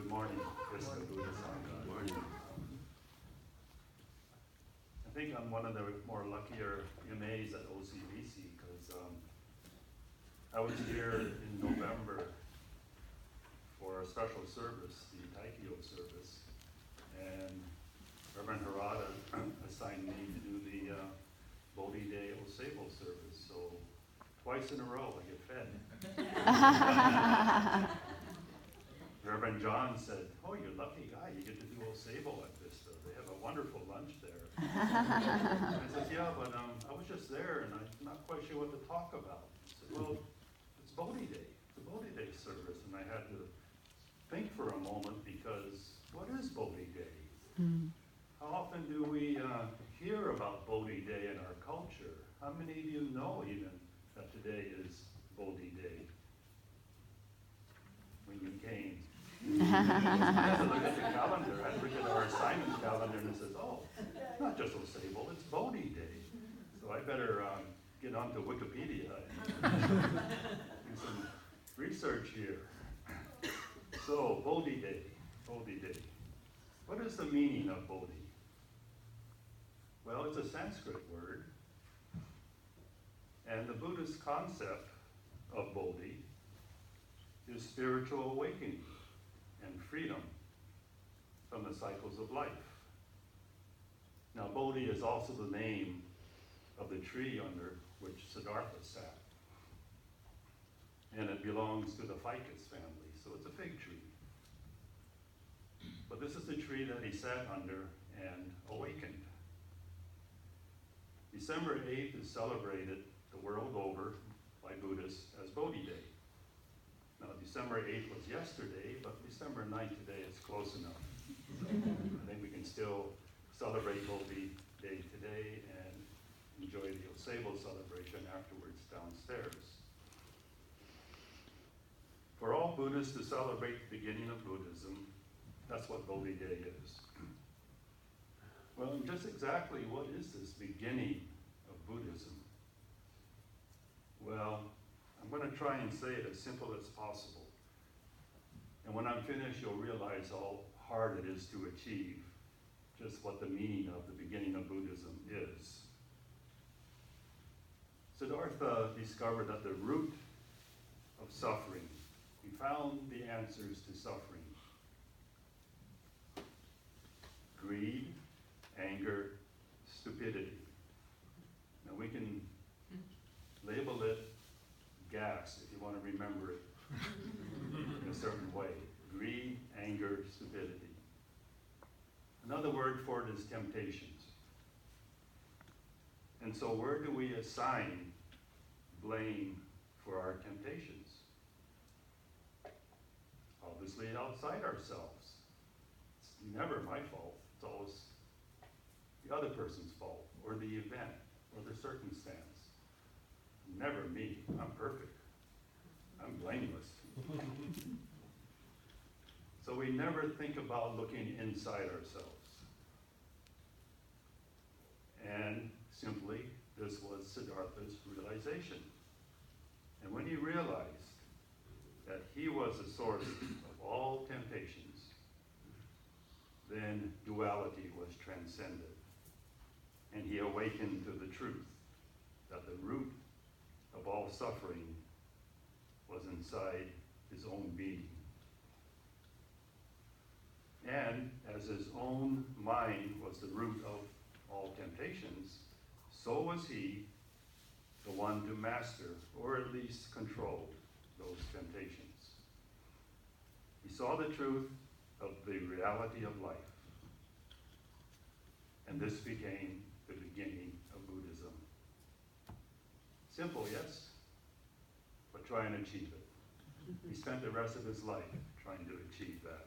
Good morning, Vista Buddhist. Good morning. I think I'm one of the more luckier MAs at OCBC because I was here in November for a special service, the Taikyo service, and Reverend Harada assigned me to do the Bodhi Day Osebo service. So twice in a row I get fed. Reverend John said, "Oh, you're a lucky guy. You get to do Osebo at Vista. They have a wonderful lunch there." I said, "Yeah, but I was just there and I'm not quite sure what to talk about." He said, "Well, it's Bodhi Day. It's a Bodhi Day service." And I had to think for a moment because what is Bodhi Day? How often do we hear about Bodhi Day in our culture? How many of you know even that today is Bodhi Day? When you came. I had to look at the calendar. I had to look at our assignment calendar and it says, "Oh, it's not just Osebo, it's Bodhi Day." So I better get onto Wikipedia and do some research here. So, Bodhi Day, Bodhi Day. What is the meaning of Bodhi? Well, it's a Sanskrit word. And the Buddhist concept of Bodhi is spiritual awakening and freedom from the cycles of life. Now, Bodhi is also the name of the tree under which Siddhartha sat. And it belongs to the ficus family, so it's a fig tree. But this is the tree that he sat under and awakened. December 8th is celebrated the world over by Buddhists as Bodhi Day. Now, December 8th was yesterday, but December 9th today is close enough. I think we can still celebrate Bodhi Day today and enjoy the Osebo celebration afterwards downstairs. For all Buddhists to celebrate the beginning of Buddhism, that's what Bodhi Day is. Well, and just exactly what is this beginning of Buddhism? Well, I'm going to try and say it as simple as possible. And when I'm finished, you'll realize how hard it is to achieve just what the meaning of the beginning of Buddhism is. Siddhartha discovered that the root of suffering, he found the answers to suffering. Greed, anger, stupidity. Now we can label it gas if you want to remember it in a certain way. Greed, anger, stupidity. Another word for it is temptations. And so where do we assign blame for our temptations? Obviously outside ourselves. It's never my fault. It's always the other person's fault, or the event, or the circumstance. Never me. I'm perfect. I'm blameless. So we never think about looking inside ourselves. And simply, this was Siddhartha's realization. And when he realized that he was the source of all temptations, then duality was transcended. And he awakened to the truth that the root of all suffering was inside his own being. And as his own mind was the root of all temptations, so was he the one to master, or at least control, those temptations. He saw the truth of the reality of life. And this became the beginning of Buddhism. Simple, yes? But try and achieve it. He spent the rest of his life trying to achieve that.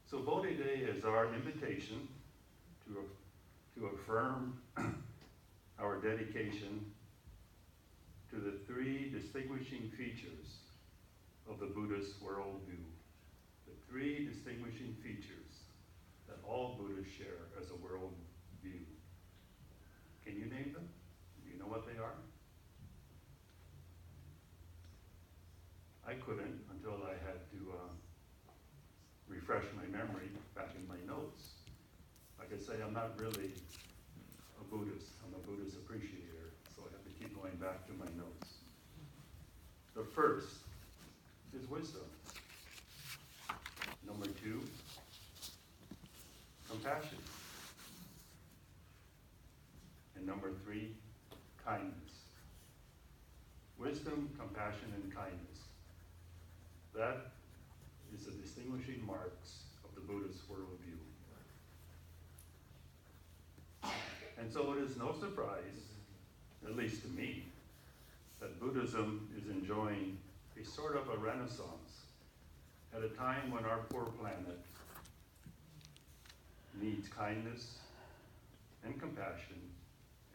So Bodhi Day is our invitation to affirm our dedication to the three distinguishing features of the Buddhist worldview. The three distinguishing features that all Buddhists share as a worldview. Can you name them? Do you know what they are? I couldn't until I had to refresh my memory back in my notes. Like I say, I'm not really a Buddhist. I'm a Buddhist appreciator, so I have to keep going back to my notes. The first is wisdom. Number 2, compassion. And number 3, kindness. Wisdom, compassion, and kindness. That is the distinguishing marks of the Buddhist worldview. And so it is no surprise, at least to me, that Buddhism is enjoying a sort of a renaissance at a time when our poor planet needs kindness and compassion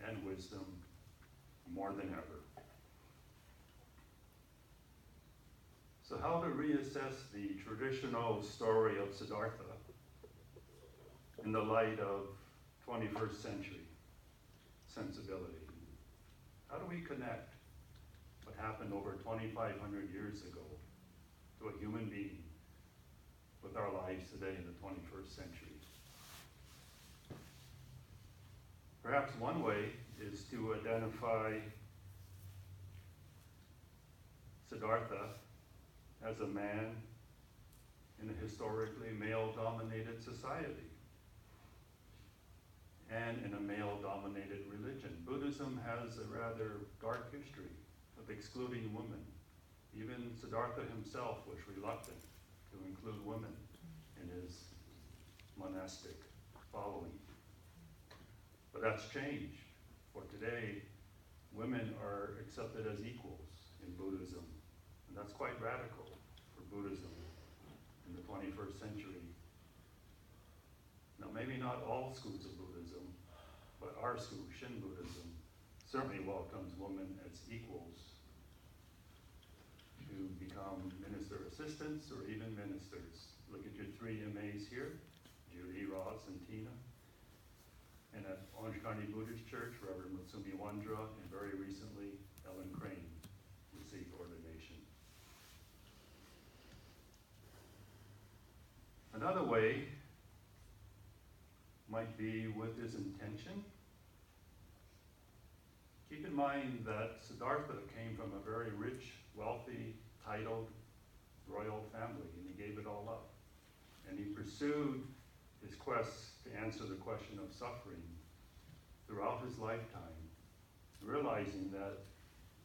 and wisdom more than ever. So how to reassess the traditional story of Siddhartha in the light of 21st century sensibility? How do we connect what happened over 2,500 years ago to a human being with our lives today in the 21st century? Perhaps one way is to identify Siddhartha as a man in a historically male-dominated society and in a male-dominated religion. Buddhism has a rather dark history of excluding women. Even Siddhartha himself was reluctant to include women in his monastic following. But that's changed. For today, women are accepted as equals in Buddhism. And that's quite radical for Buddhism in the 21st century. Now, maybe not all schools of Buddhism, but our school, Shin Buddhism, certainly welcomes women as equals to become minister assistants or even ministers. Look at your 3 MAs here, Judy, Ross, and Tina. And at Orange County Buddhist Church, Reverend Mutsumi Wandra, and very recently, Ellen Crane received ordination. Another way might be with his intention. Keep in mind that Siddhartha came from a very rich, wealthy, titled, royal family, and he gave it all up. And he pursued his quest to answer the question of suffering throughout his lifetime, realizing that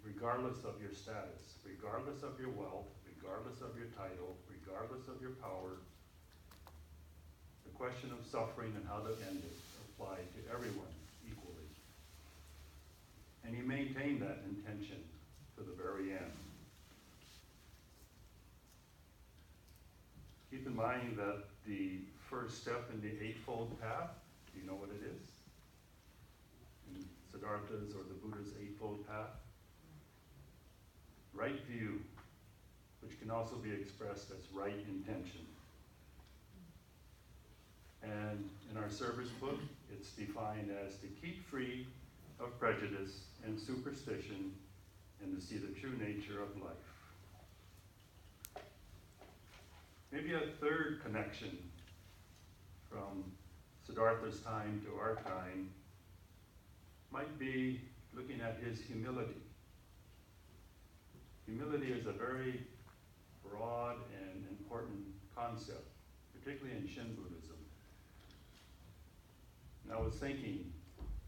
regardless of your status, regardless of your wealth, regardless of your title, regardless of your power, the question of suffering and how to end it applied to everyone equally. And he maintained that intention to the very end. Keep in mind that the first step in the Eightfold Path, do you know what it is? In Siddhartha's or the Buddha's Eightfold Path? Right view, which can also be expressed as right intention. And in our service book, it's defined as to keep free of prejudice and superstition and to see the true nature of life. Maybe a third connection from Siddhartha's time to our time might be looking at his humility. Humility is a very broad and important concept, particularly in Shin Buddhism. And I was thinking,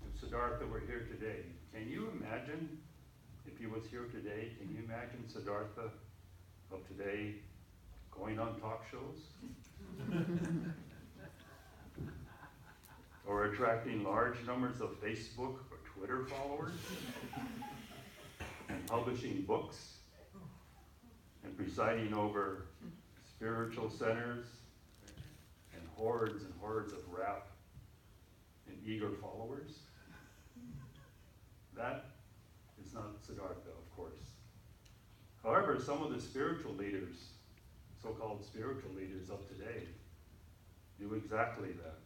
if Siddhartha were here today, can you imagine, if he was here today, can you imagine Siddhartha of today going on talk shows? Or attracting large numbers of Facebook or Twitter followers? And publishing books? And presiding over spiritual centers and hordes of rap and eager followers? That is not Siddhartha, of course. However, some of the spiritual leaders, so-called spiritual leaders of today, do exactly that,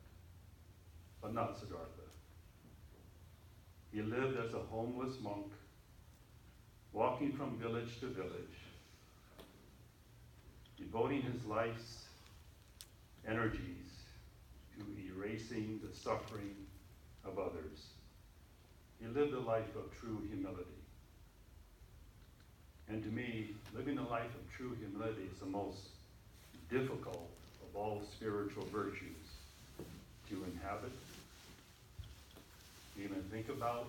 but not Siddhartha. He lived as a homeless monk, walking from village to village, devoting his life energies to erasing the suffering of others. He lived a life of true humility. And to me, living a life of true humility is the most difficult of all spiritual virtues to inhabit, to even think about,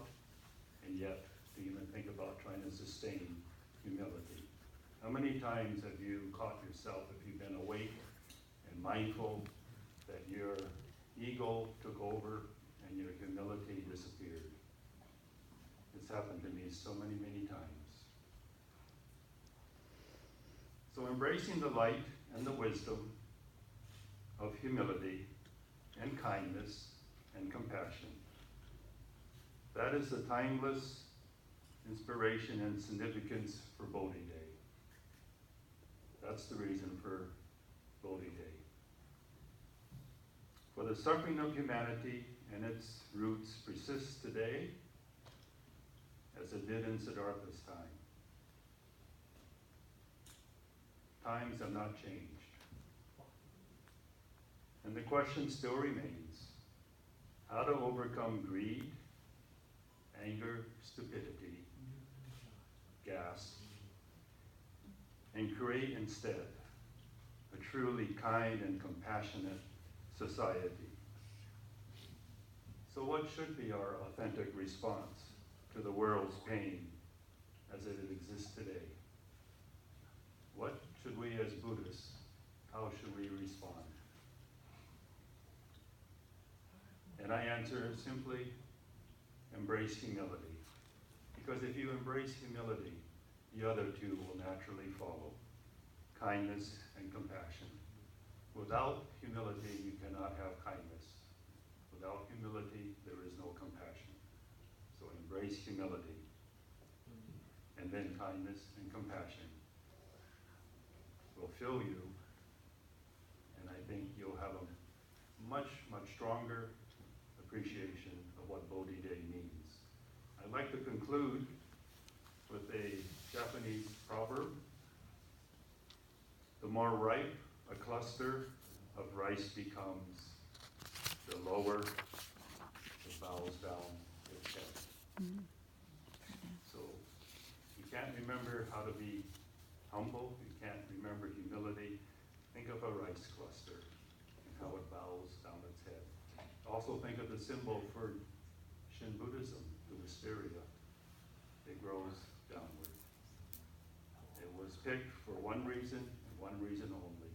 and yet to even think about trying to sustain humility. How many times have you caught yourself, if you've been awake and mindful, that your ego took over and your humility disappeared? It's happened to me so many, many times. So embracing the light and the wisdom of humility and kindness and compassion, that is the timeless inspiration and significance for Bodhi Day. That's the reason for Bodhi Day. For the suffering of humanity and its roots persists today as it did in Siddhartha's time. Times have not changed. And the question still remains, how to overcome greed, anger, stupidity, gas, and create instead a truly kind and compassionate society. So what should be our authentic response to the world's pain as it exists today? What should we as Buddhists, how should we respond? And I answer simply, embrace humility. Because if you embrace humility, the other two will naturally follow. Kindness and compassion. Without humility, you cannot have kindness. Without humility, there is no compassion. So embrace humility. And then kindness and compassion will fill you. And I think you'll have a much, much stronger appreciation of what Bodhi Day means. I'd like to conclude with a Japanese proverb. The more ripe a cluster of rice becomes, the lower it bows down its head. Mm-hmm. So you can't remember how to be humble, you can't remember humility. Think of a rice cluster and how it bows down its head. Also think of the symbol for Shin Buddhism, the wisteria. It grows downward. It was picked for one reason and one reason only,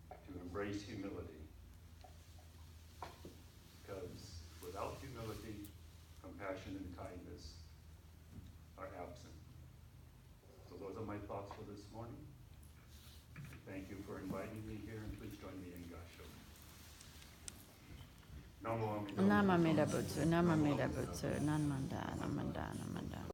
to embrace humility. Because without humility, compassion and kindness are absent. So those are my thoughts for this morning. Thank you for inviting me here, and please join me in Gasho. Namo Amida Butsu, Nama Meda Butsu, Nama Meda Butsu, Namanda, Namanda, Namanda.